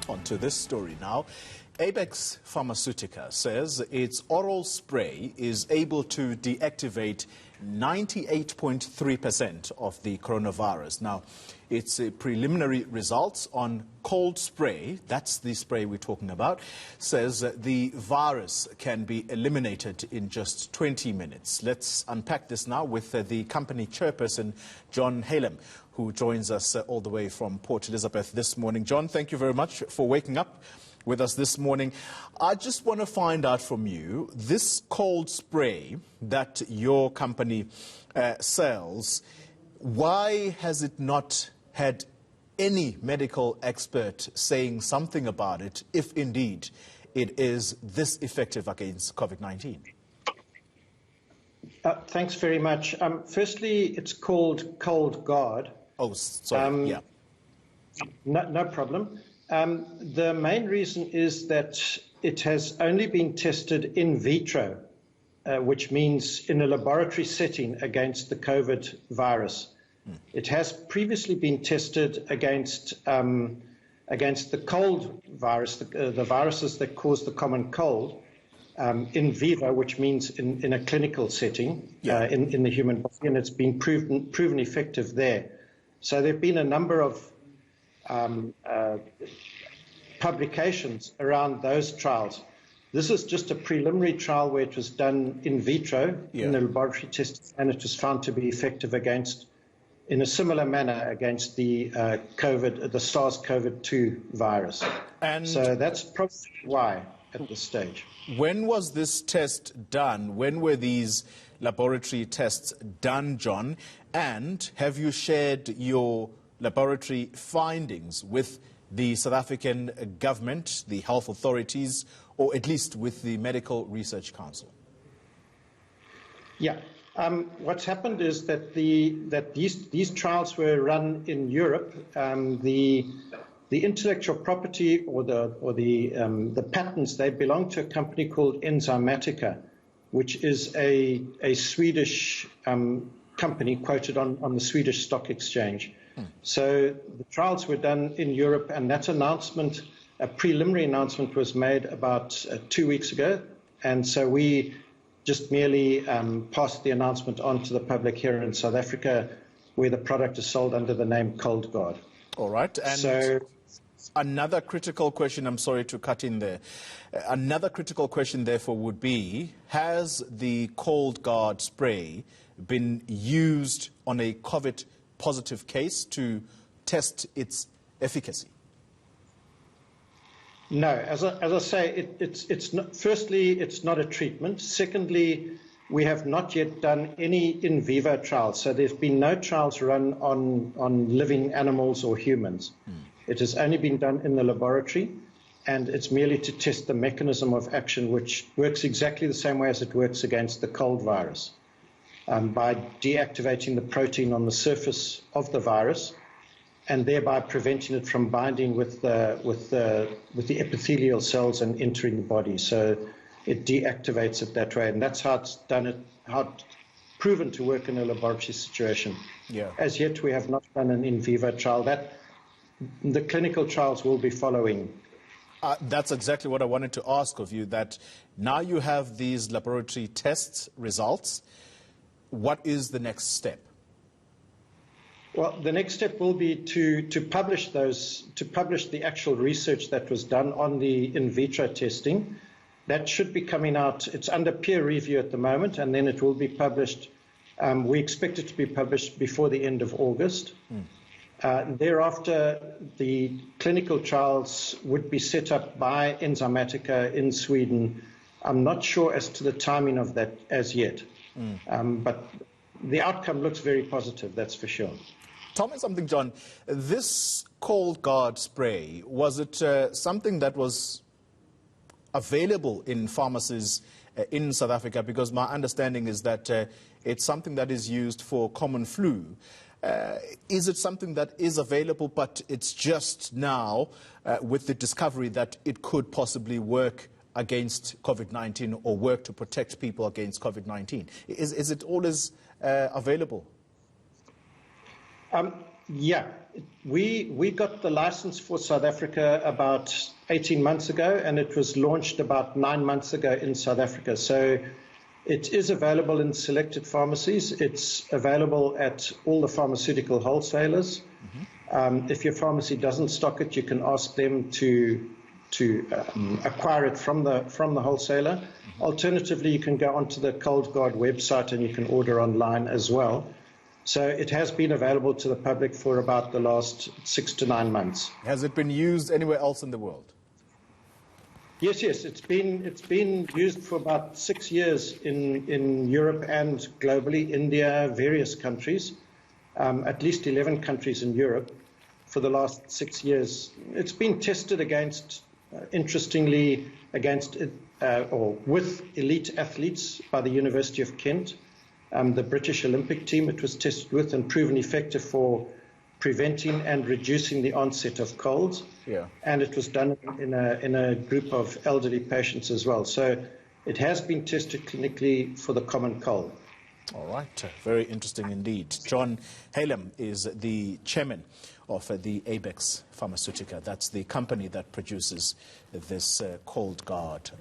On to this story now. Abex Pharmaceutica says its oral spray is able to deactivate 98.3% of the coronavirus. Now, its preliminary results on cold spray, that's the spray we're talking about, says the virus can be eliminated in just 20 minutes. Let's unpack this now with the company chairperson, John Hallam, who joins us all the way from Port Elizabeth this morning. John, thank you very much for waking up with us this morning. I just want to find out from you, this cold spray that your company sells, why has it not had any medical expert saying something about it, if indeed it is this effective against COVID-19? Thanks very much. Firstly, it's called Cold Guard. Oh, sorry, yeah. No problem. The main reason is that it has only been tested in vitro, which means in a laboratory setting against the COVID virus. It has previously been tested against the cold virus, the viruses that cause the common cold, in vivo, which means in a clinical setting, in the human body, and it's been proven effective there. So there have been a number of publications around those trials. This is just a preliminary trial where it was done in vitro in the laboratory test, and it was found to be effective in a similar manner against the the SARS-CoV-2 virus. And so that's probably why at this stage. When was this test done? When were these laboratory tests done, John? And have you shared your laboratory findings with the South African government, the health authorities, or at least with the Medical Research Council? Yeah. What's happened is that these trials were run in Europe. The intellectual property or the patents, they belong to a company called eNCA, which is a Swedish company quoted on the Swedish Stock Exchange. So the trials were done in Europe, and that announcement, a preliminary announcement, was made about 2 weeks ago, and so we just merely passed the announcement on to the public here in South Africa, where the product is sold under the name Cold Guard. All right. And so, another critical question, I'm sorry to cut in there. Another critical question, therefore, would be, has the Cold Guard spray been used on a COVID-positive case to test its efficacy? No, as I say, it's not, firstly, it's not a treatment. Secondly, we have not yet done any in vivo trials, so there's been no trials run on living animals or humans. It has only been done in the laboratory, and it's merely to test the mechanism of action, which works exactly the same way as it works against the cold virus, by deactivating the protein on the surface of the virus, and thereby preventing it from binding with the epithelial cells and entering the body. So it deactivates it that way, and that's how it's done. How it's proven to work in a laboratory situation. Yeah. As yet, we have not done an in vivo trial. That the clinical trials will be following. That's exactly what I wanted to ask of you. That now you have these laboratory test results. What is the next step? Well, the next step will be to publish the actual research that was done on the in vitro testing. That should be coming out. It's under peer review at the moment, and then it will be published. We expect it to be published before the end of August. Thereafter, the clinical trials would be set up by eNCA in Sweden. I'm not sure as to the timing of that as yet, but the outcome looks very positive, that's for sure. Tell me something, John. This Cold Guard spray, was it something that was available in pharmacies in South Africa? Because my understanding is that it's something that is used for common flu. Is it something that is available, but it's just now with the discovery that it could possibly work against COVID-19 or work to protect people against COVID-19? Is it always available? Yeah, we got the license for South Africa about 18 months ago, and it was launched about 9 months ago in South Africa. So it is available in selected pharmacies. It's available at all the pharmaceutical wholesalers. If your pharmacy doesn't stock it, you can ask them to acquire it from the wholesaler. Alternatively, you can go onto the Cold Guard website and you can order online as well. So it has been available to the public for about the last 6 to 9 months. Has it been used anywhere else in the world? Yes, it's been used for about 6 years in Europe and globally, India, various countries, at least 11 countries in Europe for the last 6 years. It's been tested against, interestingly, with elite athletes by the University of Kent. The British Olympic team it was tested with and proven effective for preventing and reducing the onset of colds. Yeah. And it was done in a group of elderly patients as well. So it has been tested clinically for the common cold. All right. Very interesting indeed. John Hallam is the chairman of the Abex Pharmaceutica. That's the company that produces this Cold Guard.